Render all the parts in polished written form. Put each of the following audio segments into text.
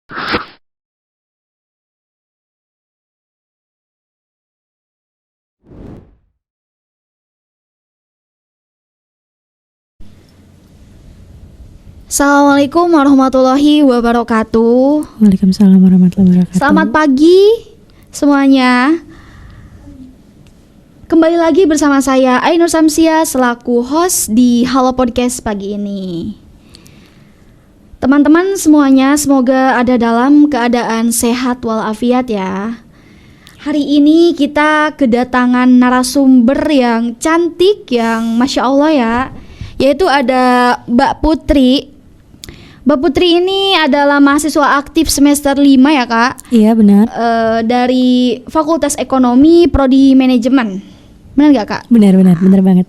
Assalamualaikum warahmatullahi wabarakatuh. Waalaikumsalam warahmatullahi wabarakatuh. Selamat pagi semuanya. Kembali lagi bersama saya Ainur Samsia selaku host di Halo Podcast pagi ini. Teman-teman semuanya, semoga ada dalam keadaan sehat walafiat ya. Hari ini kita kedatangan narasumber yang cantik, yang Masya Allah ya, yaitu ada Mbak Putri. Mbak Putri ini adalah mahasiswa aktif semester 5 ya Kak? Iya benar. Dari Fakultas Ekonomi Prodi Manajemen. Benar nggak Kak? Benar banget.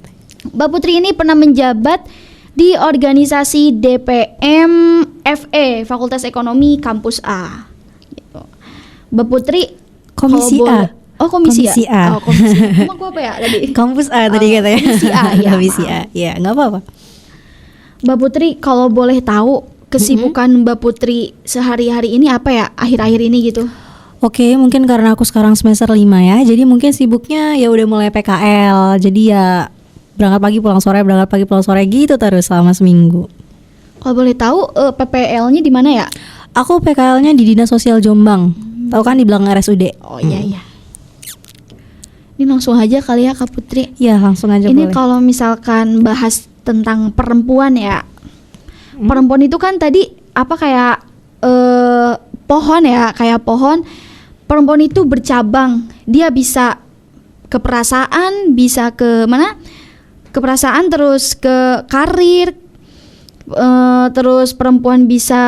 Mbak Putri ini pernah menjabat di organisasi DPM FE Fakultas Ekonomi Kampus A. Gitu. Mbak Putri Komisi A. Oh komisi A. Oh komisi. Emang gua apa ya tadi? Kampus A tadi katanya. Komisi A ya. Komisi A. Ya nggak apa-apa. Mbak Putri kalau boleh tahu kesibukan Mbak Putri sehari-hari ini apa ya akhir-akhir ini gitu? Oke, mungkin karena aku sekarang semester 5 ya. Jadi mungkin sibuknya ya udah mulai PKL. Jadi ya berangkat pagi pulang sore gitu terus selama seminggu. Kalau boleh tahu PPL-nya di mana ya? Aku PKL-nya di Dinas Sosial Jombang. Tahu kan di belakang RSUD. Oh iya. Ini langsung aja kali ya Kak Putri. Iya, langsung aja Ini boleh. kalau misalkan bahas tentang perempuan ya. Perempuan itu kan tadi apa kayak pohon ya, kayak pohon. Perempuan itu bercabang. Dia bisa ke perasaan, bisa ke mana? Ke perasaan, terus ke karir. Terus perempuan bisa,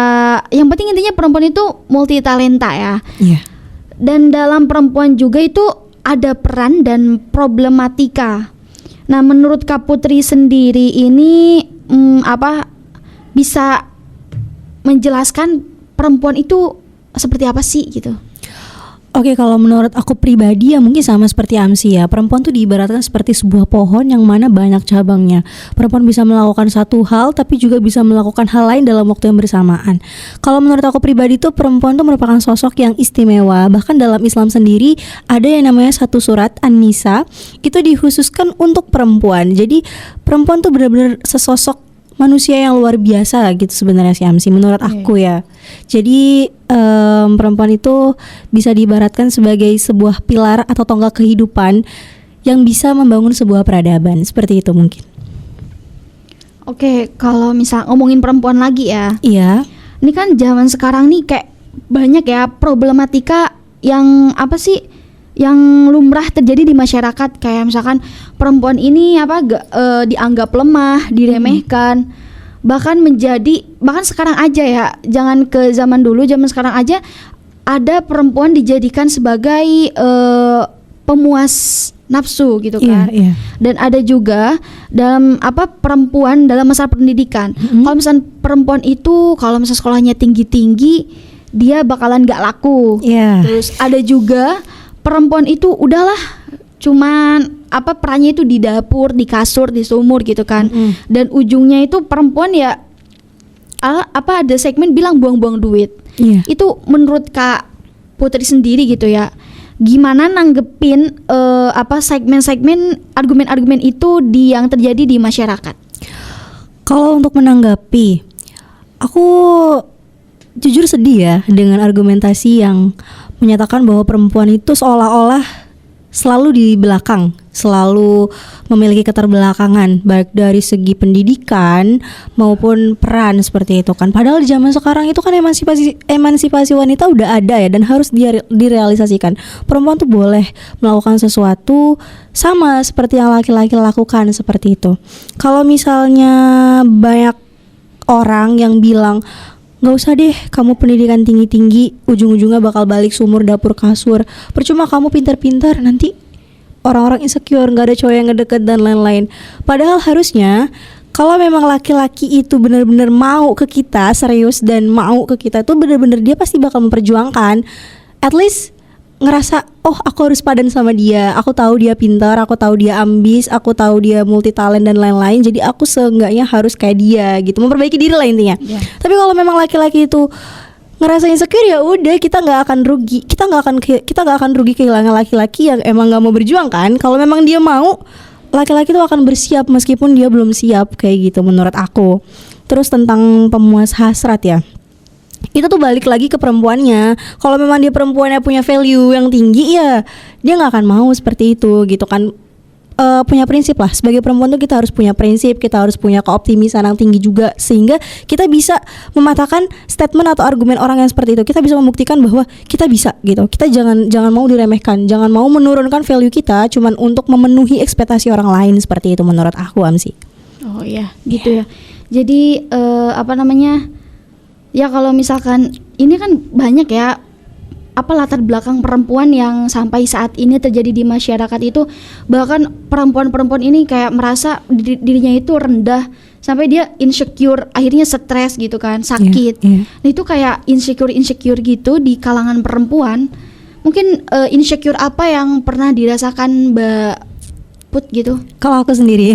yang penting intinya perempuan itu multi talenta ya. Iya. Dan dalam perempuan juga itu ada peran dan problematika. Nah, menurut Kak Putri sendiri ini bisa menjelaskan perempuan itu seperti apa sih gitu? Oke, kalau menurut aku pribadi ya mungkin sama seperti Amsi ya. Perempuan tuh diibaratkan seperti sebuah pohon yang mana banyak cabangnya. Perempuan bisa melakukan satu hal tapi juga bisa melakukan hal lain dalam waktu yang bersamaan. Kalau menurut aku pribadi tuh perempuan tuh merupakan sosok yang istimewa. Bahkan dalam Islam sendiri ada yang namanya satu surat An-Nisa, itu dikhususkan untuk perempuan. Jadi perempuan tuh benar-benar sesosok manusia yang luar biasa gitu sebenarnya si Amsi menurut aku ya. Jadi perempuan itu bisa diibaratkan sebagai sebuah pilar atau tonggak kehidupan yang bisa membangun sebuah peradaban, seperti itu mungkin. Oke, kalau misal ngomongin perempuan lagi ya. Iya. Ini kan zaman sekarang nih kayak banyak ya problematika yang apa sih yang lumrah terjadi di masyarakat, kayak misalkan perempuan ini dianggap lemah, diremehkan, bahkan sekarang aja ya, jangan ke zaman dulu, zaman sekarang aja ada perempuan dijadikan sebagai pemuas nafsu gitu kan. Iya. Dan ada juga dalam perempuan dalam masa pendidikan. Kalau misalnya perempuan itu kalau misalnya sekolahnya tinggi-tinggi, dia bakalan gak laku. Terus ada juga perempuan itu udahlah cuman perannya itu di dapur, di kasur, di sumur gitu kan. Dan ujungnya itu perempuan ya ada segmen bilang buang-buang duit. Itu menurut Kak Putri sendiri gitu ya, gimana nanggepin segmen-segmen argumen-argumen itu yang terjadi di masyarakat? Kalau untuk menanggapi, aku jujur sedih ya dengan argumentasi yang menyatakan bahwa perempuan itu seolah-olah selalu di belakang, selalu memiliki keterbelakangan baik dari segi pendidikan maupun peran seperti itu kan. Padahal di zaman sekarang itu kan emansipasi wanita udah ada ya dan harus direalisasikan. Perempuan tuh boleh melakukan sesuatu sama seperti yang laki-laki lakukan seperti itu. Kalau misalnya banyak orang yang bilang nggak usah deh kamu pendidikan tinggi-tinggi, ujung-ujungnya bakal balik sumur dapur kasur, percuma kamu pintar-pintar, nanti orang-orang insecure, nggak ada cowok yang ngedeket dan lain-lain. Padahal harusnya kalau memang laki-laki itu benar-benar mau ke kita serius dan mau ke kita tuh benar-benar dia pasti bakal memperjuangkan, at least ngerasa oh aku harus padan sama dia, aku tahu dia pintar, aku tahu dia ambis, aku tahu dia multi talent dan lain-lain, jadi aku seenggaknya harus kayak dia gitu, memperbaiki diri lah intinya. Tapi kalau memang laki-laki itu ngerasa insecure ya udah, kita nggak akan rugi, kita nggak akan rugi kehilangan laki-laki yang emang nggak mau berjuang kan. Kalau memang dia mau, laki-laki itu akan bersiap meskipun dia belum siap, kayak gitu menurut aku. Terus tentang pemuas hasrat ya, itu tuh balik lagi ke perempuannya. Kalau memang dia perempuannya punya value yang tinggi, ya dia nggak akan mau seperti itu gitu kan. Punya prinsip lah, sebagai perempuan tuh kita harus punya prinsip, kita harus punya keoptimisan yang tinggi juga, sehingga kita bisa mematahkan statement atau argumen orang yang seperti itu. Kita bisa membuktikan bahwa kita bisa gitu. Kita jangan mau diremehkan, jangan mau menurunkan value kita cuman untuk memenuhi ekspektasi orang lain, seperti itu menurut aku, Amsi. Oh iya, gitu ya. Jadi apa namanya? Ya kalau misalkan ini kan banyak ya latar belakang perempuan yang sampai saat ini terjadi di masyarakat itu, bahkan perempuan-perempuan ini kayak merasa dirinya itu rendah sampai dia insecure, akhirnya stres gitu kan, sakit. Nah itu kayak insecure gitu di kalangan perempuan. Mungkin insecure apa yang pernah dirasakan Mbak Put gitu? Kalau aku sendiri,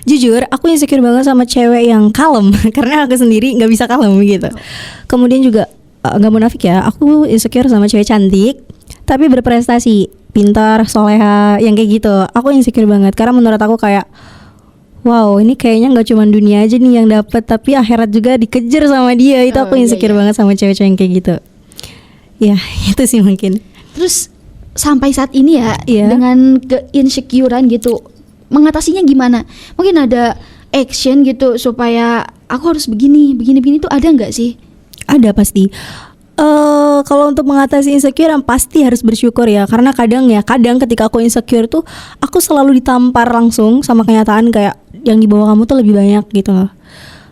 jujur aku insecure banget sama cewek yang kalem karena aku sendiri nggak bisa kalem gitu. Kemudian juga nggak munafik ya, aku insecure sama cewek cantik tapi berprestasi, pintar, soleha, yang kayak gitu. Aku insecure banget karena menurut aku kayak, wow, ini kayaknya nggak cuma dunia aja nih yang dapet, tapi akhirat juga dikejar sama dia. Itu aku insecure banget sama cewek-cewek yang kayak gitu. Ya itu sih mungkin. Terus sampai saat ini ya, dengan keinsecurean gitu, mengatasinya gimana? Mungkin ada action gitu supaya aku harus begini tuh ada nggak sih? Ada pasti. Kalau untuk mengatasi insecure yang pasti harus bersyukur ya, karena kadang ketika aku insecure tuh aku selalu ditampar langsung sama kenyataan kayak yang di bawah kamu tuh lebih banyak gitu loh.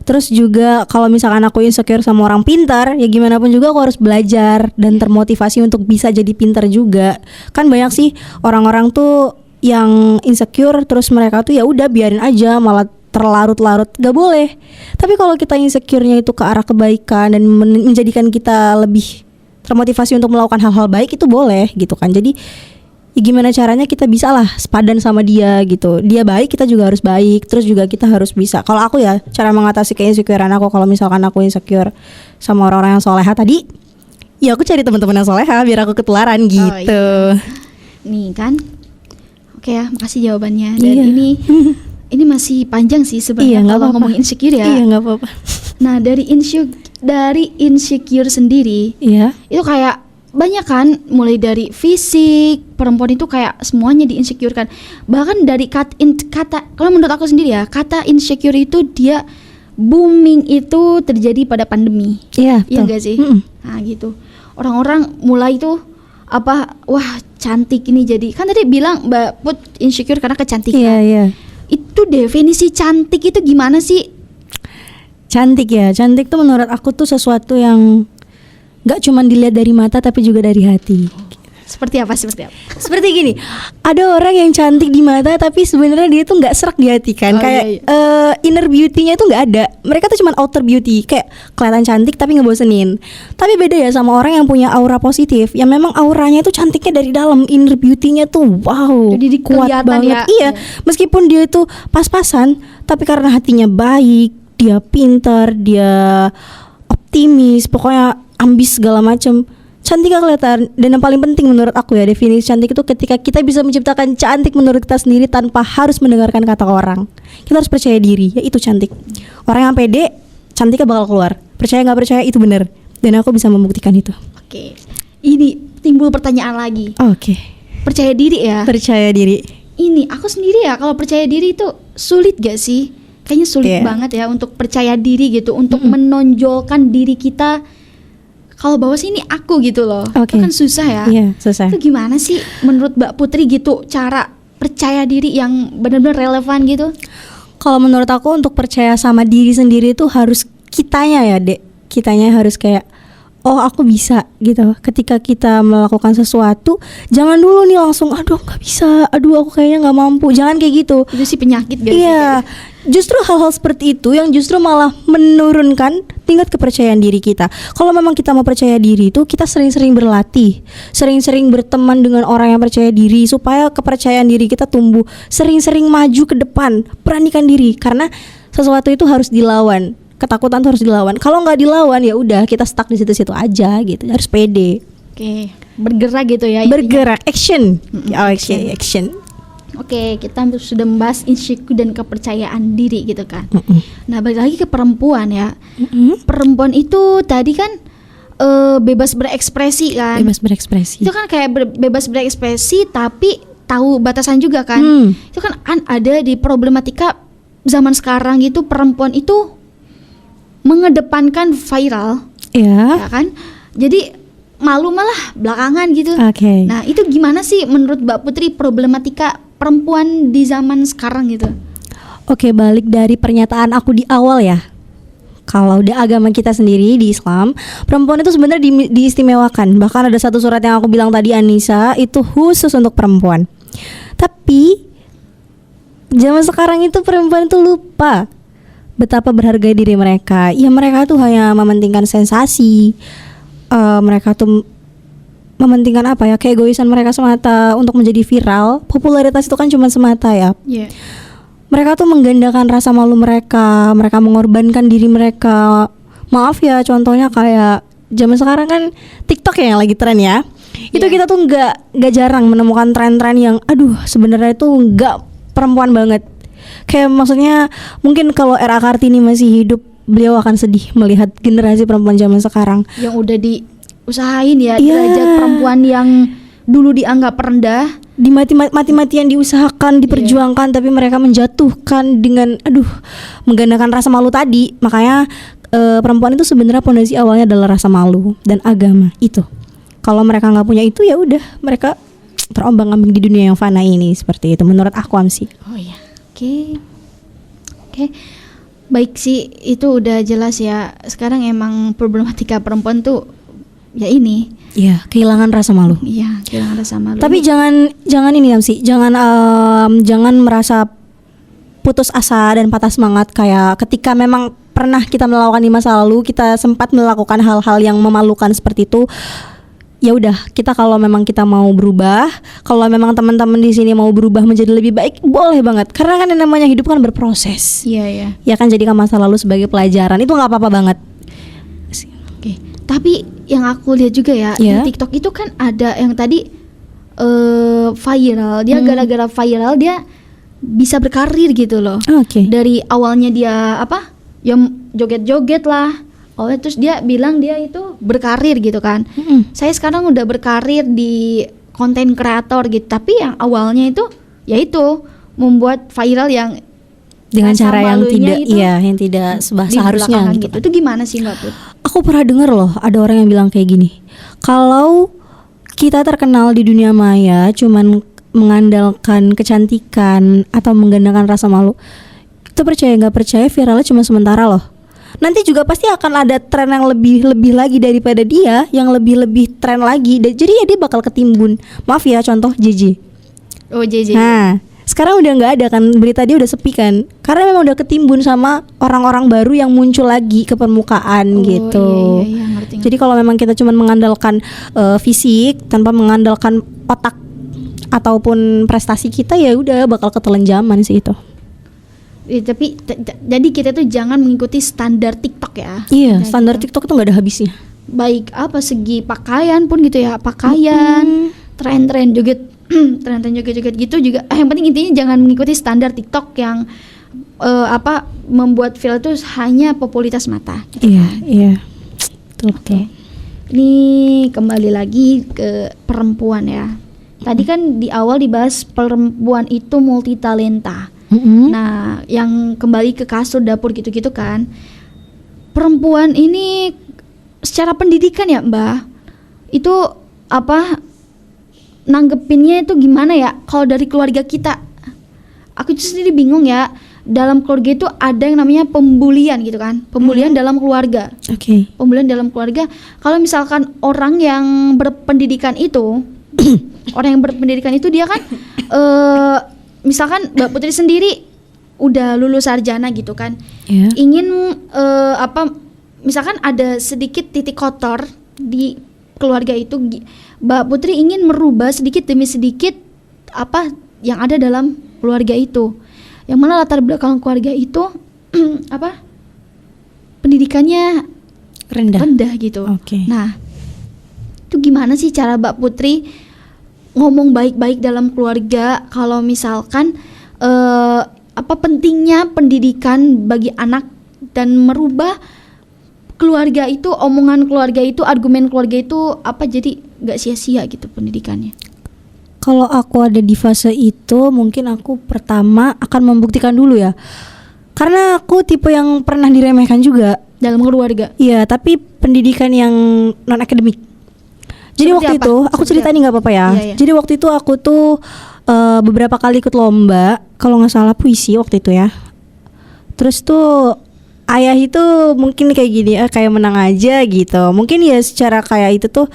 Terus juga kalau misalkan aku insecure sama orang pintar, ya gimana pun juga aku harus belajar dan termotivasi untuk bisa jadi pintar juga. Kan banyak sih orang-orang tuh yang insecure terus mereka tuh ya udah biarin aja, malah terlarut-larut, gak boleh. Tapi kalau kita insecure-nya itu ke arah kebaikan dan menjadikan kita lebih termotivasi untuk melakukan hal-hal baik, itu boleh gitu kan. Jadi ya gimana caranya kita bisa lah sepadan sama dia gitu. Dia baik, kita juga harus baik. Terus juga kita harus bisa. Kalau aku ya, cara mengatasi keinsecurean aku, kalau misalkan aku insecure sama orang-orang yang soleha tadi, ya aku cari teman-teman yang soleha biar aku ketularan gitu. Nih kan, oke ya, makasih jawabannya. Dan ini masih panjang sih sebenarnya kalau ngomongin insecure ya. Iya, nggak apa-apa. Nah dari insecure sendiri, itu kayak banyak kan, mulai dari fisik, perempuan itu kayak semuanya di-insecure-kan. Bahkan dari kata, kalau menurut aku sendiri ya, kata insecure itu dia booming itu terjadi pada pandemi. Iya enggak sih? Nah gitu, orang-orang mulai tuh wah cantik ini jadi, kan tadi bilang Mbak Put insecure karena kecantikan. Iya. Itu definisi cantik itu gimana sih? Cantik ya, cantik tuh menurut aku tuh sesuatu yang gak cuma dilihat dari mata tapi juga dari hati. Seperti apa? Seperti gini, ada orang yang cantik di mata tapi sebenarnya dia tuh nggak serak di hati kan. Inner beauty-nya itu nggak ada. Mereka tuh cuma outer beauty, kayak kelihatan cantik tapi ngebosenin. Tapi beda ya sama orang yang punya aura positif, yang memang auranya itu cantiknya dari dalam, inner beauty-nya tuh wow, jadi kuat banget. Iya, meskipun dia itu pas-pasan, tapi karena hatinya baik, dia pintar, dia optimis, pokoknya ambis segala macam. Cantik gak kelihatan. Dan yang paling penting menurut aku ya, definisi cantik itu ketika kita bisa menciptakan cantik menurut kita sendiri tanpa harus mendengarkan kata orang. Kita harus percaya diri, ya itu cantik. Orang yang pede, cantiknya bakal keluar. Percaya gak percaya itu benar. Dan aku bisa membuktikan itu. Oke. Ini timbul pertanyaan lagi. Oke. Percaya diri ya? Percaya diri. Ini aku sendiri ya, kalau percaya diri itu sulit gak sih? Kayaknya sulit banget ya untuk percaya diri gitu, untuk menonjolkan diri kita. Kalau bahwa sih ini aku gitu loh, itu kan susah ya. Iya, susah. Itu gimana sih menurut Mbak Putri gitu, cara percaya diri yang benar-benar relevan gitu? Kalau menurut aku untuk percaya sama diri sendiri itu harus kitanya ya, Dek. Kitanya harus kayak, oh aku bisa gitu. Ketika kita melakukan sesuatu, jangan dulu nih langsung, aduh gak bisa, aduh aku kayaknya gak mampu. Jangan kayak gitu. Itu sih penyakit gak sih? Iya, justru hal-hal seperti itu yang justru malah menurunkan tingkat kepercayaan diri kita. Kalau memang kita mau percaya diri itu, kita sering-sering berlatih, sering-sering berteman dengan orang yang percaya diri, supaya kepercayaan diri kita tumbuh. Sering-sering maju ke depan, beranikan diri, karena sesuatu itu harus dilawan. ketakutan tuh harus dilawan. Kalau nggak dilawan ya udah kita stuck di situ-situ aja gitu. Harus pede. Oke, bergerak gitu ya. Bergerak, action. Action. Oke, kita sudah membahas insecure dan kepercayaan diri gitu kan. Nah, balik lagi ke perempuan ya. Perempuan itu tadi kan bebas berekspresi kan. Bebas berekspresi. Itu kan kayak bebas berekspresi tapi tahu batasan juga kan. Itu kan ada di problematika zaman sekarang gitu, perempuan itu mengedepankan viral. Ya kan? Jadi malu malah belakangan gitu. Nah, itu gimana sih menurut Mbak Putri problematika perempuan di zaman sekarang gitu? Oke, balik dari pernyataan aku di awal ya. Kalau di agama kita sendiri di Islam, perempuan itu sebenarnya diistimewakan. Bahkan ada satu surat yang aku bilang tadi, Anissa, itu khusus untuk perempuan. Tapi zaman sekarang itu perempuan itu lupa betapa berharga diri mereka. Ya mereka tuh hanya mementingkan sensasi. Mereka tuh mementingkan apa ya, keegoisan mereka semata untuk menjadi viral. Popularitas itu kan cuma semata ya. Mereka tuh menggandakan rasa malu mereka mengorbankan diri mereka. Maaf ya, contohnya kayak zaman sekarang kan TikTok ya yang lagi tren ya. Itu kita tuh nggak jarang menemukan tren-tren yang aduh sebenarnya itu nggak perempuan banget. Kayak maksudnya mungkin kalau RA Kartini masih hidup, beliau akan sedih melihat generasi perempuan zaman sekarang yang udah diusahain ya, derajat perempuan yang dulu dianggap rendah, mati-matian diusahakan, diperjuangkan, tapi mereka menjatuhkan dengan menggandakan rasa malu tadi. Makanya perempuan itu sebenarnya pondasi awalnya adalah rasa malu dan agama itu. Kalau mereka nggak punya itu ya udah mereka terombang-ambing di dunia yang fana ini, seperti itu menurut aku, Amsi. Oke. Baik sih, itu udah jelas ya. Sekarang emang problematika perempuan tuh ya ini. Iya, kehilangan rasa malu. Iya, kehilangan rasa malu. Tapi jangan ini Amsi, jangan merasa putus asa dan patah semangat kayak ketika memang pernah kita melakukan di masa lalu, kita sempat melakukan hal-hal yang memalukan seperti itu. Ya udah, kita kalau memang kita mau berubah, kalau memang teman-teman di sini mau berubah menjadi lebih baik, boleh banget. Karena kan yang namanya hidup kan berproses. Iya. Ya kan, jadikan masa lalu sebagai pelajaran, itu nggak apa-apa banget. Oke. Tapi yang aku lihat juga ya di TikTok itu kan ada yang tadi viral. Dia gara-gara viral dia bisa berkarir gitu loh. Dari awalnya dia yang joget-joget lah. Terus dia bilang dia itu berkarir gitu kan. Saya sekarang udah berkarir di konten kreator gitu. Tapi yang awalnya itu yaitu membuat viral yang dengan cara yang tidak seharusnya gitu. Itu gimana sih Mbak Put? Aku pernah dengar loh ada orang yang bilang kayak gini. Kalau kita terkenal di dunia maya cuman mengandalkan kecantikan atau menggandakan rasa malu, itu percaya nggak percaya viralnya cuma sementara loh. Nanti juga pasti akan ada tren yang lebih lagi daripada dia, yang lebih tren lagi. Jadi ya dia bakal ketimbun. Maaf ya, contoh JJ. JJ. Nah, sekarang udah nggak ada kan, berita dia udah sepi kan, karena memang udah ketimbun sama orang-orang baru yang muncul lagi ke permukaan gitu. Iya, ngerti. Jadi kalau memang kita cuma mengandalkan fisik tanpa mengandalkan otak ataupun prestasi kita, ya udah bakal ketelan zaman sih itu. Tapi jadi kita tuh jangan mengikuti standar TikTok ya. Iya, standar TikTok tuh nggak ada habisnya. Baik segi pakaian pun gitu ya, tren-tren joget, tren-tren joget-joget gitu juga. Yang penting intinya jangan mengikuti standar TikTok yang membuat viral itu hanya popularitas mata. Gitu. Iya. Oke. Ini kembali lagi ke perempuan ya. Tadi kan di awal dibahas perempuan itu multitalenta. Nah, yang kembali ke kasur dapur gitu-gitu kan, perempuan ini secara pendidikan ya Mbak, itu nanggepinnya itu gimana ya? Kalau dari keluarga kita, aku sendiri bingung ya. Dalam keluarga itu ada yang namanya pembulian gitu kan, pembulian dalam keluarga. Pembulian dalam keluarga. Kalau misalkan orang yang berpendidikan itu, dia kan misalkan Mbak Putri sendiri udah lulus sarjana gitu kan, ingin misalkan ada sedikit titik kotor di keluarga itu, Mbak Putri ingin merubah sedikit demi sedikit yang ada dalam keluarga itu, yang mana latar belakang keluarga itu pendidikannya rendah gitu. Oke. Nah, itu gimana sih cara Mbak Putri ngomong baik-baik dalam keluarga kalau misalkan apa pentingnya pendidikan bagi anak dan merubah keluarga itu, omongan keluarga itu, argumen keluarga itu apa jadi nggak sia-sia gitu pendidikannya? Kalau aku ada di fase itu, mungkin aku pertama akan membuktikan dulu ya. Karena aku tipe yang pernah diremehkan juga Dalam keluarga? Iya, tapi pendidikan yang non akademik. Jadi Seperti waktu apa? itu aku ceritain nggak apa-apa ya. Iya. Jadi waktu itu aku tuh beberapa kali ikut lomba, kalau nggak salah puisi waktu itu ya. Terus tuh ayah itu mungkin kayak gini, kayak menang aja gitu. Mungkin ya secara kayak itu tuh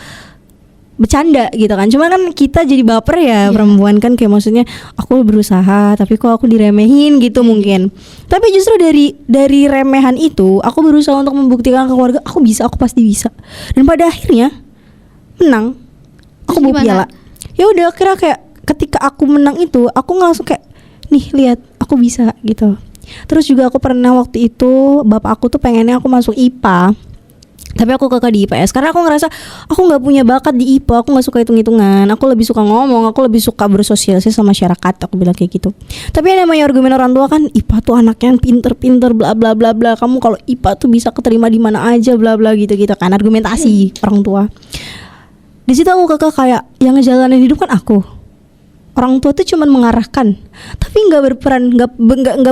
bercanda gitu kan. Cuma kan kita jadi baper ya, perempuan kan, kayak maksudnya aku berusaha tapi kok aku diremehin gitu mungkin. Tapi justru dari remehan itu aku berusaha untuk membuktikan ke keluarga aku bisa, aku pasti bisa. Dan pada akhirnya menang. Aku bawa piala. Ya udah, kira kayak ketika aku menang itu aku langsung kayak nih lihat aku bisa gitu. Terus juga aku pernah waktu itu bapak aku tuh pengennya aku masuk IPA. Tapi aku kekeh di IPS karena aku ngerasa aku nggak punya bakat di IPA, aku nggak suka hitung-hitungan, aku lebih suka ngomong, aku lebih suka bersosialisasi sama masyarakat, aku bilang kayak gitu. Tapi yang namanya argumen orang tua kan, IPA tuh anaknya yang pinter-pinter bla bla bla bla, kamu kalau IPA tuh bisa keterima di mana aja bla bla gitu kan, argumentasi orang tua. Di situ aku kekeh kayak yang ngejalanin hidup kan aku. Orang tua tuh cuman mengarahkan, tapi nggak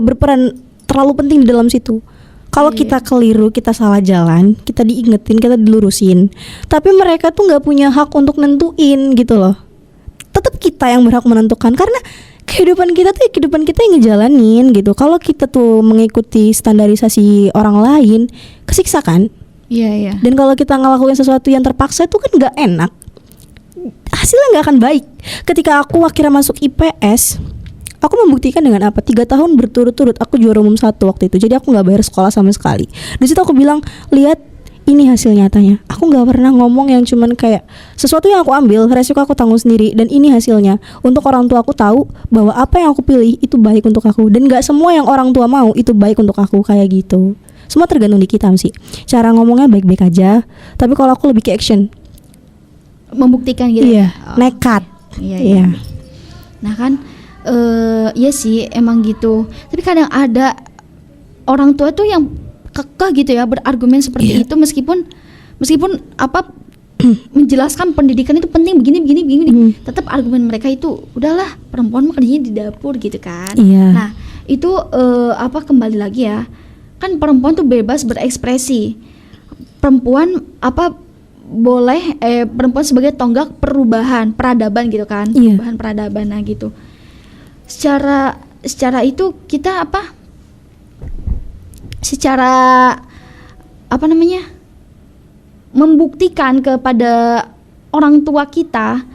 berperan terlalu penting di dalam situ. Kalau kita keliru, kita salah jalan, kita diingetin, kita dilurusin. Tapi mereka tuh nggak punya hak untuk nentuin gitu loh. Tetap kita yang berhak menentukan karena kehidupan kita yang ngejalanin gitu. Kalau kita tuh mengikuti standarisasi orang lain, kesiksa kan? Iya. Dan kalau kita ngelakuin sesuatu yang terpaksa itu kan nggak enak. Hasilnya nggak akan baik. Ketika aku akhirnya masuk IPS, aku membuktikan dengan apa? 3 tahun berturut-turut aku juara umum 1 waktu itu. Jadi aku gak bayar sekolah sama sekali. Di situ aku bilang, lihat ini hasil nyatanya. Aku gak pernah ngomong yang cuman kayak sesuatu yang aku ambil, resiko aku tanggung sendiri. Dan ini hasilnya. Untuk orang tua aku tahu bahwa apa yang aku pilih itu baik untuk aku. Dan gak semua yang orang tua mau itu baik untuk aku, kayak gitu. Semua tergantung di kita sih. Cara ngomongnya baik-baik aja. Tapi kalau aku lebih ke action, membuktikan gitu. Iya, nekat. Iya. Nah kan iya sih emang gitu. Tapi kadang ada orang tua tuh yang kekeh gitu ya berargumen seperti itu meskipun apa menjelaskan pendidikan itu penting begini. Tetap argumen mereka itu udahlah perempuan mah kerjanya di dapur gitu kan. Nah, itu apa kembali lagi ya. Kan perempuan tuh bebas berekspresi. Perempuan apa boleh perempuan sebagai tonggak perubahan peradaban gitu kan. Perubahan peradaban nah gitu. Secara itu kita secara membuktikan kepada orang tua kita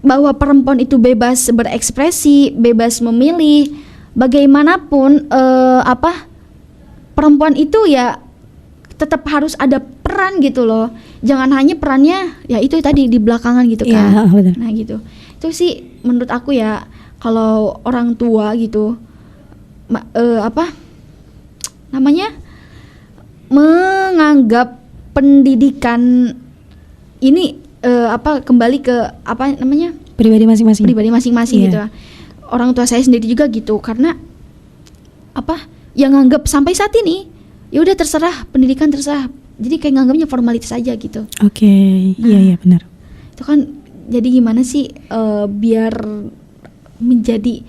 bahwa perempuan itu bebas berekspresi, bebas memilih, bagaimanapun perempuan itu ya tetap harus ada peran gitu loh. Jangan hanya perannya ya itu tadi di belakangan gitu kan. Nah gitu. Itu sih menurut aku ya. Kalau orang tua gitu menganggap pendidikan ini kembali ke pribadi masing-masing gitu. Orang tua saya sendiri juga gitu karena yang nganggap sampai saat ini ya udah terserah pendidikan terserah, jadi kayak nganggapnya formalitas aja gitu. Iya benar. Itu kan jadi gimana sih biar menjadi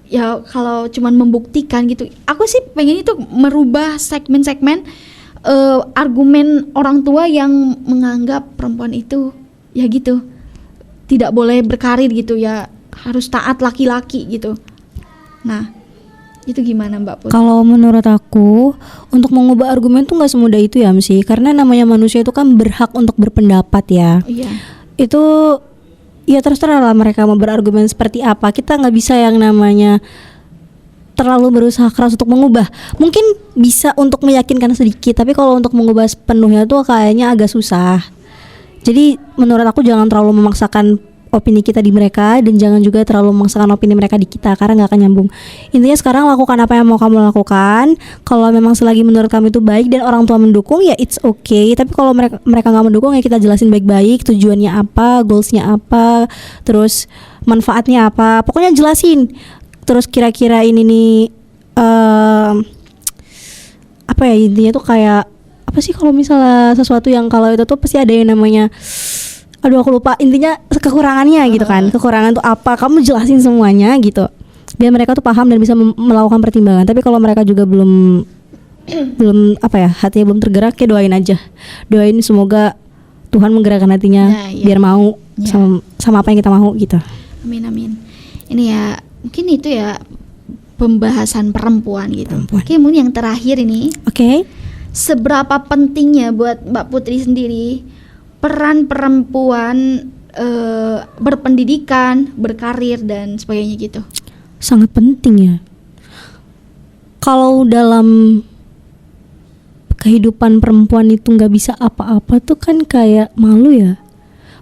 ya kalau cuman membuktikan gitu. Aku sih pengen itu merubah segmen-segmen argumen orang tua yang menganggap perempuan itu ya gitu tidak boleh berkarir gitu ya, harus taat laki-laki gitu. Nah itu gimana Mbak Put? Kalau menurut aku untuk mengubah argumen tuh nggak semudah itu ya Msi, karena namanya manusia itu kan berhak untuk berpendapat ya. Itu ya terserah lah mereka mau berargumen seperti apa. Kita nggak bisa yang namanya terlalu berusaha keras untuk mengubah. Mungkin bisa untuk meyakinkan sedikit, tapi kalau untuk mengubah sepenuhnya tuh kayaknya agak susah. Jadi menurut aku jangan terlalu memaksakan opini kita di mereka, dan jangan juga terlalu memaksakan opini mereka di kita karena nggak akan nyambung. Intinya sekarang lakukan apa yang mau kamu lakukan. Kalau memang selagi menurut kamu itu baik dan orang tua mendukung, ya it's okay. Tapi kalau mereka nggak mendukung, ya kita jelasin baik-baik tujuannya apa, goalsnya apa, terus manfaatnya apa. Pokoknya jelasin. Terus kira-kira ini nih apa ya, intinya tuh kayak apa sih, kalau misalnya sesuatu yang kalau itu tuh pasti ada yang namanya, aduh aku lupa, intinya kekurangannya gitu kan. Kekurangan tuh apa, kamu jelasin semuanya gitu biar mereka tuh paham dan bisa melakukan pertimbangan. Tapi kalau mereka juga belum apa ya, hatinya belum tergerak, ya doain aja. Doain semoga Tuhan menggerakkan hatinya biar mau sama apa yang kita mau gitu. Amin amin. Ini ya mungkin itu ya pembahasan perempuan gitu. Oke, mungkin yang terakhir ini. Oke. Seberapa pentingnya buat Mbak Putri sendiri peran perempuan berpendidikan, berkarir dan sebagainya gitu? Sangat penting ya. Kalau dalam kehidupan perempuan itu nggak bisa apa-apa tuh kan kayak malu ya.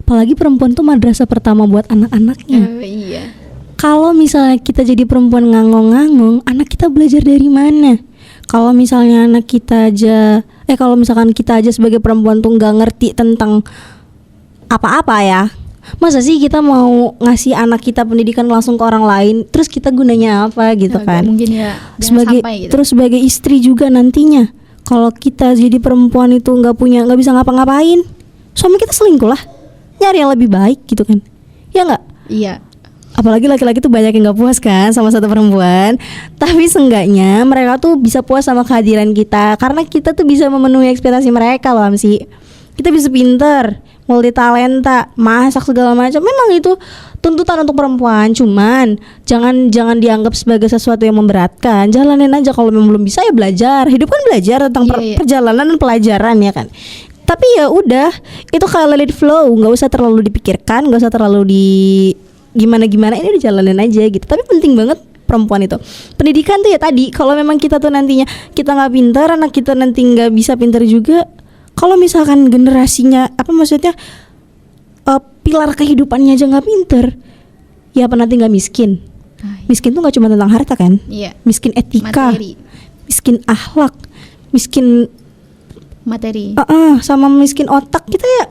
Apalagi perempuan tuh madrasah pertama buat anak-anaknya. Iya. Kalau misalnya kita jadi perempuan ngangong-ngangong, anak kita belajar dari mana? Kalau misalnya anak kita aja, kalau misalkan kita aja sebagai perempuan tuh nggak ngerti tentang apa-apa ya, masa sih kita mau ngasih anak kita pendidikan langsung ke orang lain, terus kita gunanya apa gitu kan? Mungkin ya. Sebagai gitu. Terus sebagai istri juga nantinya, kalau kita jadi perempuan itu nggak bisa ngapa-ngapain, suami kita selingkuh lah, nyari yang lebih baik gitu kan? Ya nggak? Iya. Apalagi laki-laki tuh banyak yang gak puas kan sama satu perempuan. Tapi seenggaknya mereka tuh bisa puas sama kehadiran kita, karena kita tuh bisa memenuhi ekspektasi mereka loh Amsi. Kita bisa pinter, multi talenta, masak segala macam. Memang itu tuntutan untuk perempuan. Cuman jangan dianggap sebagai sesuatu yang memberatkan. Jalanin aja, kalau memang belum bisa ya belajar. Hidup kan belajar tentang perjalanan dan pelajaran ya kan. Tapi ya udah, itu kayak let it flow, nggak usah terlalu dipikirkan, nggak usah terlalu gimana ini dijalanin aja gitu. Tapi penting banget perempuan itu. Pendidikan tuh ya tadi, kalau memang kita tuh nantinya kita nggak pintar, anak kita nanti nggak bisa pintar juga. Kalau misalkan generasinya pilar kehidupannya aja nggak pintar, ya apa nanti nggak miskin? Miskin tuh nggak cuma tentang harta kan? Iya. Miskin etika, materi. Miskin akhlak, miskin materi. Sama miskin otak kita ya.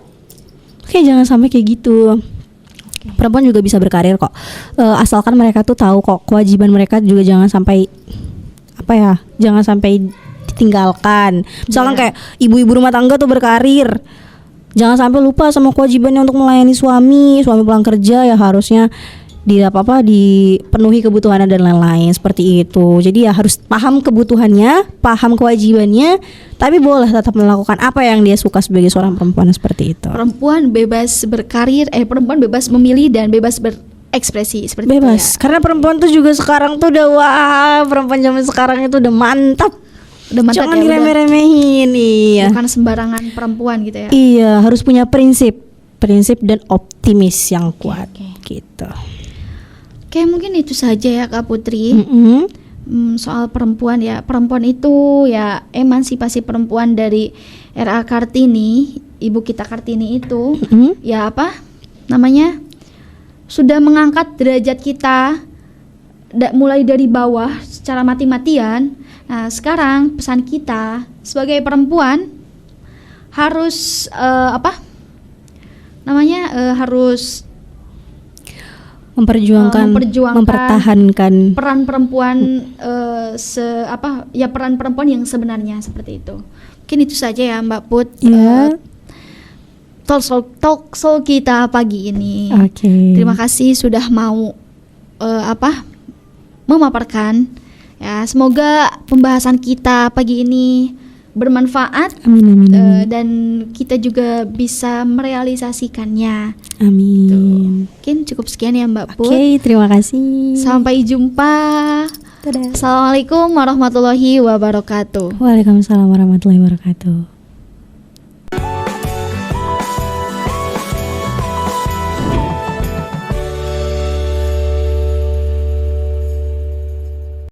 Oke, jangan sampai kayak gitu. Perempuan juga bisa berkarir kok, asalkan mereka tuh tahu kok kewajiban mereka juga jangan sampai jangan sampai ditinggalkan. Misalkan kayak ibu-ibu rumah tangga tuh berkarir, jangan sampai lupa sama kewajibannya untuk melayani suami pulang kerja ya harusnya dipenuhi kebutuhannya dan lain-lain seperti itu. Jadi ya harus paham kebutuhannya, paham kewajibannya, tapi boleh tetap melakukan apa yang dia suka sebagai seorang perempuan seperti itu. Perempuan bebas berkarir, perempuan bebas memilih dan bebas berekspresi seperti bebas. itu ya. Karena perempuan tuh juga sekarang tuh udah perempuan zaman sekarang itu udah mantap. Jangan diremeh-remehin nih. Bukan sembarangan perempuan gitu ya. Iya, harus punya prinsip dan optimis yang kuat gitu. Oke, mungkin itu saja ya Kak Putri. Soal perempuan ya, perempuan itu ya emansipasi perempuan dari RA Kartini, ibu kita Kartini itu ya sudah mengangkat derajat kita mulai dari bawah secara mati-matian. Nah sekarang pesan kita sebagai perempuan harus harus mempertahankan peran perempuan peran perempuan yang sebenarnya seperti itu. Mungkin itu saja ya Mbak Put. Talk show kita pagi ini. Terima kasih sudah mau memaparkan ya. Semoga pembahasan kita pagi ini bermanfaat. Amin. Dan kita juga bisa merealisasikannya. Amin. Mungkin cukup sekian ya Mbak Put. Terima kasih. Sampai jumpa. Dadah. Assalamualaikum warahmatullahi wabarakatuh. Waalaikumsalam warahmatullahi wabarakatuh.